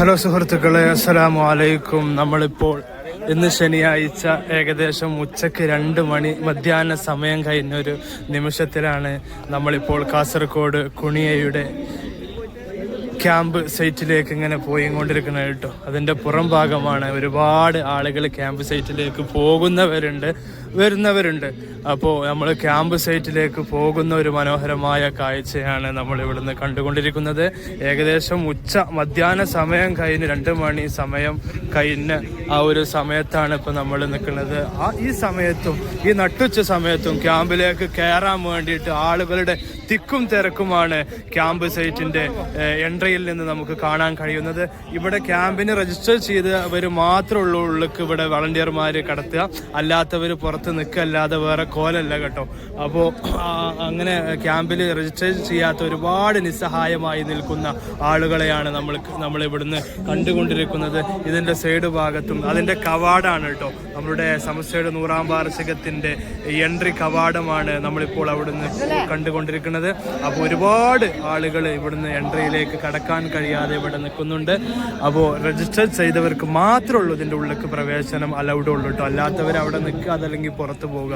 Hello സുഹൃത്തുക്കളെ, അസ്സലാമു അലൈക്കും. നമ്മളിപ്പോൾ ഇന്ന് ശനിയാഴ്ച ഏകദേശം ഉച്ചയ്ക്ക് 2 മണി മധ്യാഹ്ന സമയം കഴിഞ്ഞൊരു നിമിഷത്തിലാണ് നമ്മളിപ്പോൾ കാസർഗോഡ് കുണിയയുടെ ക്യാമ്പ് സൈറ്റിലേക്ക് ഇങ്ങനെ പോയിക്കൊണ്ടിരിക്കുന്നത് കേട്ടോ. അതിൻ്റെ പുറം ഭാഗമാണ്. ഒരുപാട് ആളുകൾ ക്യാമ്പ് സൈറ്റിലേക്ക് പോകുന്നവരുണ്ട്, വരുന്നവരുണ്ട്. അപ്പോൾ നമ്മൾ ക്യാമ്പ് സൈറ്റിലേക്ക് പോകുന്ന ഒരു മനോഹരമായ കാഴ്ചയാണ് നമ്മൾ ഇവിടുന്ന് കണ്ടുകൊണ്ടിരിക്കുന്നത്. ഏകദേശം മധ്യാഹ്ന സമയം കഴിഞ്ഞ് 2 മണി സമയം കഴിഞ്ഞ ആ ഒരു സമയത്താണ് ഇപ്പോൾ നമ്മൾ നിൽക്കുന്നത്. ഈ സമയത്തും ഈ നട്ടുച്ച സമയത്തും ക്യാമ്പിലേക്ക് കയറാൻ വേണ്ടിയിട്ട് ആളുകളുടെ തിക്കും തിരക്കുമാണ് ക്യാമ്പ് സൈറ്റിൻ്റെ എൻട്രിയിൽ നിന്ന് നമുക്ക് കാണാൻ കഴിയുന്നത്. ഇവിടെ ക്യാമ്പിന് രജിസ്റ്റർ ചെയ്തവർ മാത്രമേ ഉള്ളിലേക്ക് ഇവിടെ വളണ്ടിയർമാർ കടത്തുക, അല്ലാത്തവർ പുറത്ത് നിൽക്കല്ലാതെ വേറെ കോലല്ല കേട്ടോ. അപ്പോൾ അങ്ങനെ ക്യാമ്പിൽ രജിസ്റ്റർ ചെയ്യാത്ത ഒരുപാട് നിസ്സഹായമായി നിൽക്കുന്ന ആളുകളെയാണ് നമ്മൾ ഇവിടുന്ന് കണ്ടുകൊണ്ടിരിക്കുന്നത്. ഇതിൻ്റെ സൈഡ് ഭാഗത്തും അതിൻ്റെ കവാടമാണ് കേട്ടോ, നമ്മളുടെ സമസ്തയുടെ 100ാം വാർഷികത്തിൻ്റെ എൻട്രി കവാടമാണ് നമ്മളിപ്പോൾ അവിടുന്ന് കണ്ടുകൊണ്ടിരിക്കുന്നത്. അപ്പോൾ ഒരുപാട് ആളുകൾ ഇവിടുന്ന് എൻട്രിയിലേക്ക് കടക്കാൻ കഴിയാതെ ഇവിടെ നിൽക്കുന്നുണ്ട്. അപ്പോൾ രജിസ്റ്റർ ചെയ്തവർക്ക് മാത്രമേ ഉള്ളൂ ഇതിൻ്റെ ഉള്ളിലേക്ക് പ്രവേശനം അലൗഡ് ഉള്ളൂ കേട്ടോ. അല്ലാത്തവർ അവിടെ നിൽക്കുക, അതല്ലെങ്കിൽ പുറത്ത് പോവുക.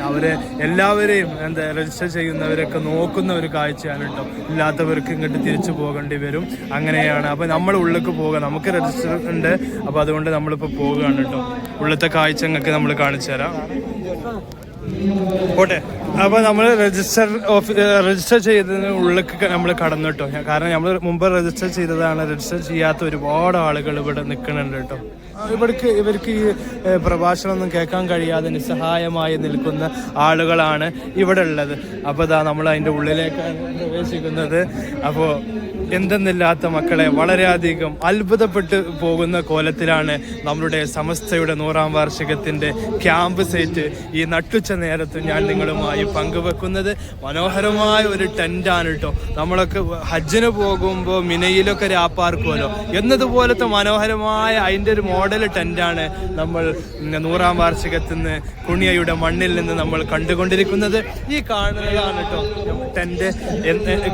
അവരെ എല്ലാവരെയും രജിസ്റ്റർ ചെയ്യുന്നവരൊക്കെ നോക്കുന്ന ഒരു കാഴ്ചയാണ് കേട്ടോ. ഇല്ലാത്തവർക്ക് ഇങ്ങോട്ട് തിരിച്ചു പോകേണ്ടി വരും. അങ്ങനെയാണ്. അപ്പോൾ നമ്മൾ ഉള്ളിലേക്ക് പോവുക, നമുക്ക് രജിസ്റ്റർ ഉണ്ട്. അപ്പോൾ അതുകൊണ്ട് നമ്മളിപ്പോൾ പോവുകയാണ് കേട്ടോ. ഉള്ളത്തെ കാഴ്ച നിങ്ങൾക്ക് നമ്മൾ കാണിച്ചു തരാം. പോട്ടെ. അപ്പോൾ നമ്മൾ രജിസ്റ്റർ ചെയ്തതിന് ഉള്ളിലേക്ക് നമ്മൾ കടന്നു കേട്ടോ. കാരണം നമ്മൾ മുമ്പ് രജിസ്റ്റർ ചെയ്തതാണ്. രജിസ്റ്റർ ചെയ്യാത്ത ഒരുപാട് ആളുകൾ ഇവിടെ നിൽക്കുന്നുണ്ട് കേട്ടോ. ഇവർക്ക് ഈ പ്രഭാഷണമൊന്നും കേൾക്കാൻ കഴിയാതെ നിസ്സഹായമായി നിൽക്കുന്ന ആളുകളാണ് ഇവിടെ ഉള്ളത്. അപ്പോൾ നമ്മൾ അതിൻ്റെ ഉള്ളിലേക്കാണ് പ്രവേശിക്കുന്നത്. അപ്പോൾ എന്തെന്നില്ലാത്ത മക്കളെ, വളരെയധികം അത്ഭുതപ്പെട്ട് പോകുന്ന കോലത്തിലാണ് നമ്മളുടെ സമസ്തയുടെ 100ാം വാർഷികത്തിൻ്റെ ക്യാമ്പ് സൈറ്റ് ഈ നട്ടുച്ച നേരത്ത് ഞാൻ നിങ്ങളുമായി പങ്കുവെക്കുന്നത്. മനോഹരമായ ഒരു ടെൻ്റാണ് കേട്ടോ. നമ്മളൊക്കെ ഹജ്ജിന് പോകുമ്പോൾ മിനയിലൊക്കെ രാപ്പാർക്കുമല്ലോ എന്നതുപോലത്തെ മനോഹരമായ അതിൻ്റെ ഒരു മോഡൽ ടെൻ്റാണ് നമ്മൾ 100ാം വാർഷികത്തിൽ നിന്ന് കുണിയയുടെ മണ്ണിൽ നിന്ന് നമ്മൾ കണ്ടുകൊണ്ടിരിക്കുന്നത്. ഈ കാണുന്നതാണ് കേട്ടോ ടെൻ്റ്.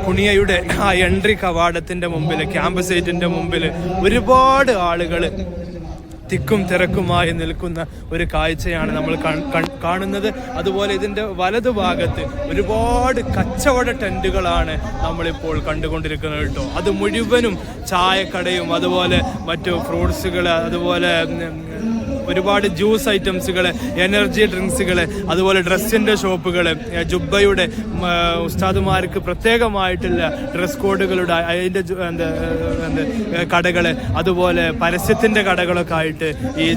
കുണിയയുടെ ആ എൻട്രി കവാടത്തിൻ്റെ മുമ്പിൽ, ക്യാമ്പ് സൈറ്റിൻ്റെ മുമ്പിൽ ഒരുപാട് ആളുകൾ തിക്കും തിരക്കുമായി നിൽക്കുന്ന ഒരു കാഴ്ചയാണ് നമ്മൾ കാണുന്നത്. അതുപോലെ ഇതിൻ്റെ വലതുഭാഗത്ത് ഒരുപാട് കച്ചവട ടെൻറ്റുകളാണ് നമ്മളിപ്പോൾ കണ്ടുകൊണ്ടിരിക്കുന്നത് കേട്ടോ. അത് മുഴുവനും ചായക്കടയും അതുപോലെ മറ്റു ഫ്രൂട്ട്സുകൾ, അതുപോലെ ഒരുപാട് ജ്യൂസ് ഐറ്റംസുകൾ, എനർജി ഡ്രിങ്ക്സുകൾ, അതുപോലെ ഡ്രസ്സിൻ്റെ ഷോപ്പുകൾ, ജുബ്ബയുടെ ഉസ്താദുമാർക്ക് പ്രത്യേകമായിട്ടുള്ള ഡ്രസ് കോഡുകളുടെ അതിൻ്റെ കടകൾ, അതുപോലെ പരസ്യത്തിൻ്റെ കടകളൊക്കെ ആയിട്ട് ഈ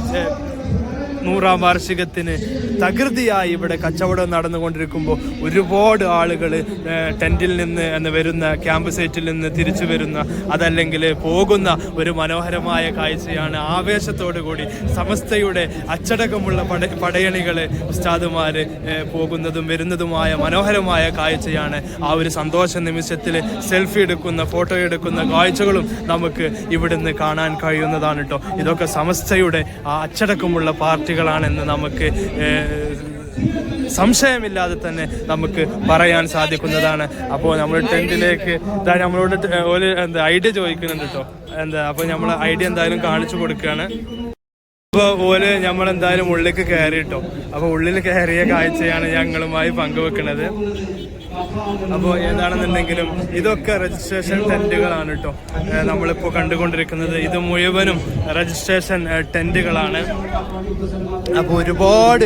100ാം വാർഷികത്തിന് തകൃതിയായി ഇവിടെ കച്ചവടം നടന്നുകൊണ്ടിരിക്കുമ്പോൾ ഒരുപാട് ആളുകൾ ടെൻറ്റിൽ നിന്ന് വരുന്ന, ക്യാമ്പ് സൈറ്റിൽ നിന്ന് തിരിച്ചു വരുന്ന, അതല്ലെങ്കിൽ പോകുന്ന ഒരു മനോഹരമായ കാഴ്ചയാണ്. ആവേശത്തോടു കൂടി സമസ്തയുടെ അച്ചടക്കമുള്ള പടയണികൾ, ഉസ്താദുമാർ പോകുന്നതും വരുന്നതുമായ മനോഹരമായ കാഴ്ചയാണ്. ആ ഒരു സന്തോഷ നിമിഷത്തിൽ സെൽഫി എടുക്കുന്ന, ഫോട്ടോ എടുക്കുന്ന കാഴ്ചകളും നമുക്ക് ഇവിടുന്ന് കാണാൻ കഴിയുന്നതാണ് കേട്ടോ. ഇതൊക്കെ സമസ്തയുടെ ആ അച്ചടക്കമുള്ള പാർട്ടികളാണെന്ന് നമുക്ക് സംശയമില്ലാതെ തന്നെ നമുക്ക് പറയാൻ സാധിക്കുന്നതാണ്. അപ്പോൾ നമ്മൾ ടെൻറ്റിലേക്ക് നമ്മളോട് ഐഡിയ ചോദിക്കുന്നുണ്ട് കേട്ടോ. അപ്പോൾ നമ്മൾ ഐഡിയ എന്തായാലും കാണിച്ചു കൊടുക്കുകയാണ്. അപ്പോൾ നമ്മളെന്തായാലും ഉള്ളിലേക്ക് കയറി കേട്ടോ. അപ്പോൾ ഉള്ളിൽ കയറിയ കാഴ്ചയാണ് ഞങ്ങളുമായി പങ്കുവെക്കുന്നത്. അപ്പോൾ ഏതാണെന്നുണ്ടെങ്കിലും ഇതൊക്കെ രജിസ്ട്രേഷൻ ടെൻറ്റുകളാണ് കേട്ടോ നമ്മളിപ്പോൾ കണ്ടുകൊണ്ടിരിക്കുന്നത്. ഇത് മുഴുവനും രജിസ്ട്രേഷൻ ടെൻറ്റുകളാണ്. അപ്പോൾ ഒരുപാട്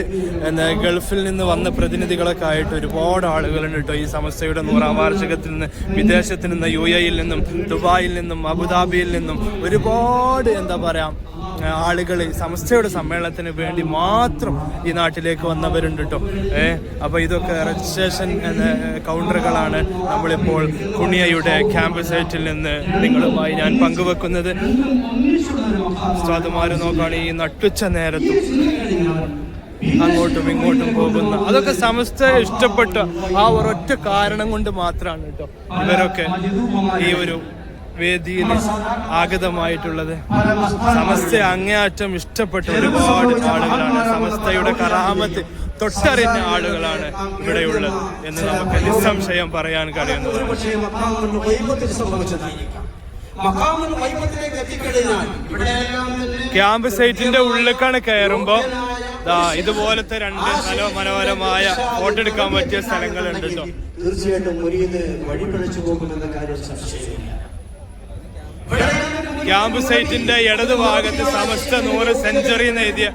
ഗൾഫിൽ നിന്ന് വന്ന പ്രതിനിധികളൊക്കെ ആയിട്ട് ഒരുപാട് ആളുകളുണ്ട് കേട്ടോ. ഈ സമസ്തയുടെ 100ാം വാർഷികത്തിൽ നിന്ന് വിദേശത്ത് നിന്ന്, UAE-യിൽ നിന്നും, ദുബായിൽ നിന്നും, അബുദാബിയിൽ നിന്നും ഒരുപാട് ആളുകൾ സമസ്തയുടെ സമ്മേളനത്തിന് വേണ്ടി മാത്രം ഈ നാട്ടിലേക്ക് വന്നവരുണ്ട് കേട്ടോ. അപ്പോൾ ഇതൊക്കെ രജിസ്ട്രേഷൻ കൗണ്ടറുകളാണ് നമ്മളിപ്പോൾ കുണിയയുടെ ക്യാമ്പ് സൈറ്റിൽ നിന്ന് നിങ്ങളുമായി ഞാൻ പങ്കുവെക്കുന്നത്. ഉസ്താദുമാർ നോക്കുകയാണ് ഈ നട്ടുച്ച നേരത്തും അങ്ങോട്ടും ഇങ്ങോട്ടും പോകുന്ന, അതൊക്കെ സമസ്ത ഇഷ്ടപ്പെട്ട ആ ഒരൊറ്റ കാരണം കൊണ്ട് മാത്രമാണ് കേട്ടോ ഇവരൊക്കെ ഈ ഒരു വേദിയിൽ ആഗതമായിട്ടുള്ളത്. സമസ്ത അങ്ങേയറ്റം ഇഷ്ടപ്പെട്ട ഒരുപാട് ആളുകളാണ്. സമസ്തയുടെ കറാമത്ത് തൊട്ടറിഞ്ഞ ആളുകളാണ് ഇവിടെയുള്ളത് എന്ന് നമുക്ക് നിസ്സംശയം പറയാൻ കഴിയുന്നത്. മഖാമുൽ വൈബത്തിലേക്ക് എത്തിക്കഴിഞ്ഞാൽ ഇവിടെയെല്ലാം തന്നെ ക്യാമ്പ് സൈറ്റിന്റെ ഉള്ളിലേക്കാണ് കയറുമ്പോ ഇതുപോലത്തെ രണ്ട് നല്ല മനോഹരമായ ഫോട്ടോ എടുക്കാൻ പറ്റിയ സ്ഥലങ്ങളുണ്ട് കേട്ടോ. തീർച്ചയായിട്ടും മുരീദ് വഴിപിഴച്ചു പോകുമെന്ന കാര്യം സംശയമില്ല. ക്യാമ്പ് സൈറ്റിന്റെ ഇടത് ഭാഗത്ത് സമസ്ത 100 സെഞ്ചുറി എന്ന് എഴുതിയ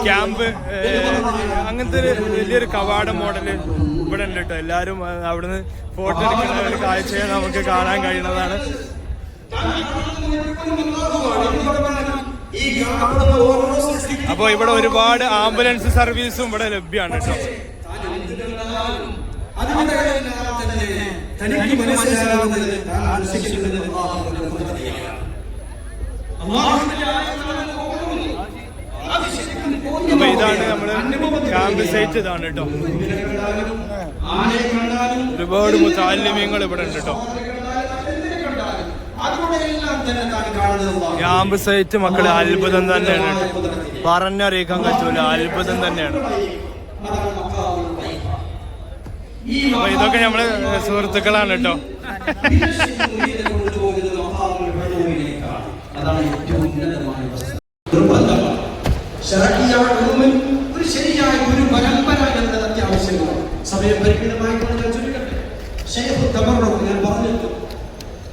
ക്യാമ്പ് അങ്ങനത്തെ ഒരു വലിയൊരു കവാട മോഡല് ഇവിടെ ഉണ്ട് കേട്ടോ. എല്ലാരും അവിടുന്ന് ഫോട്ടോ എടുക്കുന്ന ഒരു കാഴ്ചയെ നമുക്ക് കാണാൻ കഴിയുന്നതാണ്. അപ്പൊ ഇവിടെ ഒരുപാട് ആംബുലൻസ് സർവീസും ഇവിടെ ലഭ്യമാണ് കേട്ടോ. അപ്പൊ ഇതാണ് നമ്മള് ക്യാമ്പ് സൈറ്റ്, ഇതാണ് കേട്ടോ. ഒരുപാട് മുതഅല്ലിമീങ്ങൾ ഇവിടെ ഉണ്ട് കേട്ടോ. ക്യാമ്പ് സൈറ്റ് മക്കളെ അത്ഭുതം തന്നെയാണ്, പറഞ്ഞറിയിക്കാൻ പറ്റൂല, അത്ഭുതം തന്നെയാണ്. അപ്പൊ ഇതൊക്കെ നമ്മളെ സുഹൃത്തുക്കളാണ് കേട്ടോ. ഒരു ശരിയായ ഒരു പരമ്പര എന്നത് അത്യാവശ്യമാണ്. സമയം പരിമിതമായിക്കൊണ്ട് ഞാൻ ചുരുക്കട്ടെ. ശൈഖ് തബറുക്ക് ഞാൻ പറഞ്ഞിട്ടുണ്ട്.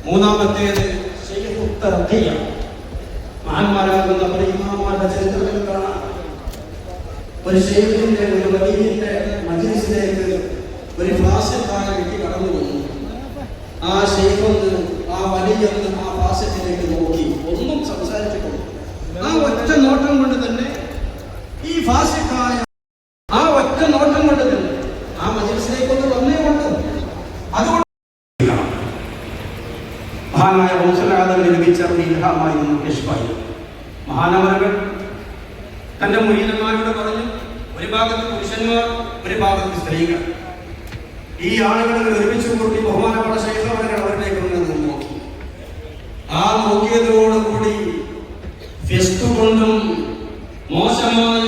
മൂന്നാമത്തേത് ശൈഖ് തർഖിയ. മഹാന്മാരാകുന്ന പല ഇമാമുമാരുടെ ചരിത്രത്തിൽ കാണാം. ഒരു ശൈഖിന്റെ ഒരു വലിയന്റെ മജ്ലിസിലേക്ക് ഒരു ഫാസിഖായ വ്യക്തി കടന്നു വന്നു. ആ ശൈഖൊന്ന് ആ വലിയൊന്ന് ആ ഫാസിഖിലേക്ക് നോക്കി, ഒന്നും സംസാരിച്ചിട്ടുണ്ട്. ആ ഒറ്റ നോട്ടം കൊണ്ട് തന്നെ ഈ ഫാസിഖായ ആ ഒറ്റ നോട്ടം കൊണ്ട് തന്നെ ആ മജ്ലിസിലേക്ക് ഒന്ന് വന്നേ കൊണ്ട് അതുകൊണ്ട് മഹാനായ ഹൗസലാദവിന് ലഭിച്ച ഇൽഹാമായി ഇഷ്ഫായി മഹാനവരകൾ തന്റെ മുരീദന്മാരോട് പറഞ്ഞു, ഒരു ഭാഗത്ത് പുരുഷന്മാർ, ഒരു ഭാഗത്ത് സ്ത്രീകൾ. ഈ ആളുകളെ ഒരുമിച്ച് കൂട്ടി ബഹുമാനപ്പെട്ട ശൈഖവരകൾ അവരിലേക്ക് നിന്ന് നോക്കി. ആ നോക്കിയതോടുകൂടി ഫെസ്റ്റുകൊണ്ടും മോശമായ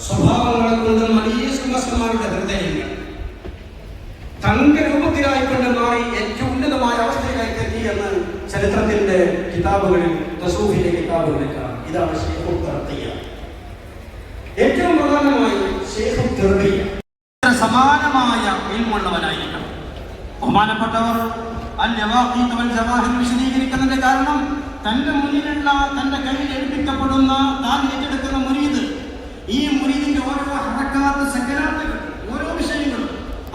സ്വഭാവങ്ങളെ കൊണ്ടും വലിയ സുമസ്തന്മാരുടെ ഹൃദയങ്ങൾ തങ്കരൂപത്തിലായിക്കൊണ്ട് മാറി ഏറ്റവും ഉന്നതമായ അവസ്ഥയിലേക്ക് എത്തി എന്ന് ചരിത്രത്തിന്റെ കിതാബുകളിൽ, തസൂഫിലെ കിതാബുകളിൽ കാണാം. ഇതാണ് ശൈഖ് തർഖിയ. ഏറ്റവും പ്രധാനമായി ശൈഖ് തർഖിയ സമാനമായ ഇൽമുള്ളവനായിരിക്കണം. ബഹുമാനപ്പെട്ടവർ അൽ-ജവാഖീത് വൽ ജവാഹിർ വിശദീകരിക്കുന്നതിന്റെ കാരണം തന്റെ മുന്നിലുള്ള, തന്റെ കയ്യിൽ ഏൽപ്പിക്കപ്പെടുന്ന, താൻ ഏറ്റെടുക്കുന്ന മുരീദ്, ഈ മുരീദിന്റെ ഓരോ ഹറക്കാത്ത്, സകരാത്തുകൾ, ഓരോ വിഷയങ്ങളും,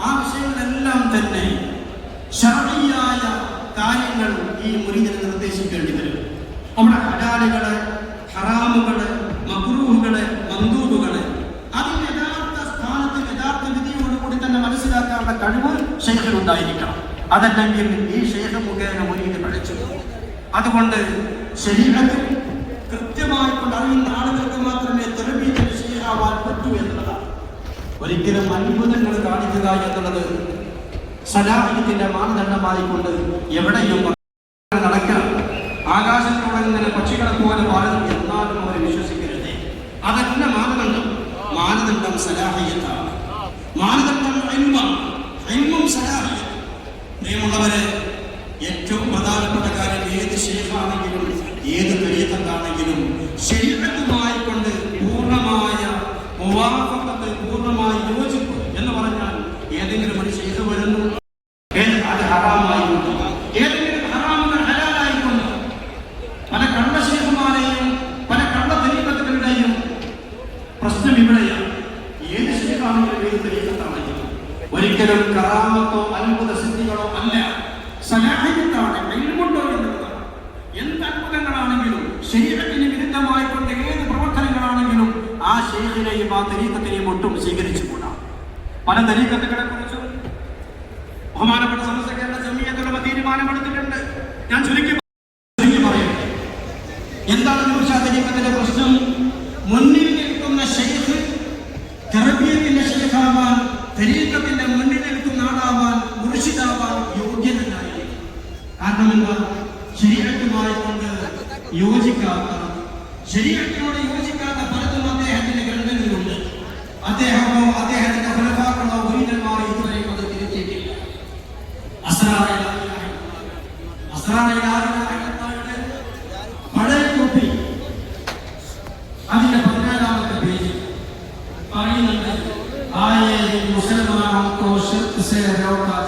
ആ വിഷയങ്ങളെല്ലാം തന്നെ ശർഈയായ കാര്യങ്ങൾ ഈ മുരീദിനെ നിർദ്ദേശിക്കേണ്ടി വരും. നമ്മുടെ ഹലാലുകള്, ഹറാമുകള്, മക്റൂഹുകള്, മന്ദൂബുകള് അതിന് യഥാർത്ഥ സ്ഥാനത്ത് യഥാർത്ഥ വിധിയോടുകൂടി തന്നെ മനസ്സിലാക്കാനുള്ള കഴിവ് ശൈഖിനുണ്ടായിരിക്കണം. അതല്ലെങ്കിൽ ഈ ശൈഖ് മുഖേന മുരീദ് പഠിച്ചു. അതുകൊണ്ട് ശരീരത്തിൽ കൃത്യമായിക്കൊണ്ട് അറിയുന്ന ആളുകൾക്ക് മാത്രമേ തെറബീയത്തിന്റെ ശൈഖാവാൻ പറ്റൂ എന്നുള്ളതാണ്. ഒരിക്കലും അത്ഭുതങ്ങൾ കാണിക്കുക എന്നുള്ളത് സലാഹിയത്തിന്റെ മാനദണ്ഡമായിക്കൊണ്ട് എവിടെയും നടക്കാം. ആകാശത്തോടെ ഇങ്ങനെ പക്ഷികളെ പോലെ പാടും, എന്നാലും അവർ വിശ്വസിക്കരുത്. അതല്ല മാനദണ്ഡം. മാനദണ്ഡം സലാഹിയത്താണ്. മാനദണ്ഡം ഇൽമും സലാഹിയത്തും. പ്രിയമുള്ളവരെ, ഏറ്റവും പ്രധാനപ്പെട്ട കാര്യം ഏത് ശൈഖാണെങ്കിലും ഏത് തരീഖത്താണെങ്കിലും ശരീഅത്തുമായി കൊണ്ട് പൂർണ്ണമായ മുവാഫഖത്ത്, പൂർണ്ണമായ യോജിപ്പ് എന്ന് പറഞ്ഞാൽ ഏതെങ്കിലും ഒരു ശൈഖ് വരുന്നു, അത് ഹറാമായിക്കൊണ്ട്, ഏതെങ്കിലും ഹറാമുകൾ ഹലാലായിക്കൊണ്ട്, പല കള്ള ശൈഖുമാരെയും പല കള്ള തരീഖത്തുകളുടെയും പ്രശ്നം ഇവിടെയാണ്. ഏത് ശൈഖാണെങ്കിലും ഏത് തരീഖത്താണെങ്കിലും ഒരിക്കലും കറാമത്തോ അത്ഭുത സിദ്ധികളോ അല്ല, സലാഹിയത്താണ്, ഇൽമുണ്ടോ എന്നുള്ളതാണ്. എന്ത് അത്ഭുതങ്ങളാണെങ്കിലും ശരീരത്തിന് വിരുദ്ധമായിക്കൊണ്ട് ഏത് പ്രവർത്തനങ്ങളാണെങ്കിലും ആ ശൈഖിനെയും ആ തരീഖത്തിനെയും ഒട്ടും സ്വീകരിച്ചുകൂടാ. പല തരീഖത്തുകളെ കുറിച്ചും ബഹുമാനപ്പെട്ട സമസ്ത കേരള ജമിയത്തുലമ തീരുമാനമെടുത്തിട്ടുണ്ട്. ഞാൻ ചുരുക്കി പറയും. എന്താണ് തരീഖത്തിന്റെ പ്രശ്നം? മുന്നിൽ നിൽക്കുന്ന ശൈഖ് തെറബിയത്തിന്റെ ശൈഖാവാൻ, തരീഖത്തിന്റെ മുന്നിൽ നിൽക്കുന്ന ആളാവാൻ, മുർഷിദാവാൻ യോഗ്യതയായി. കാരണം എന്താ? ശരീഅത്തുമായി കൊണ്ട് യോജിക്കാത്ത, ശരീഅത്തിനോട് യോജിക്കാത്ത പലതും അദ്ദേഹത്തിന്റെ ഗ്രന്ഥങ്ങളിലുണ്ട്. അദ്ദേഹമോ അദ്ദേഹത്തിന്റെ ഖുലഫാക്കളോ മുരീദന്മാരോ ഇതുവരെയും അത് തിരുത്തിയിട്ടില്ല. പഴയ കോപ്പി അതിന്റെ 14-ാമത്തെ പേജ് പറയുന്നുണ്ട്, ആയേ മുസൽമാനോं को शिर्क से रोका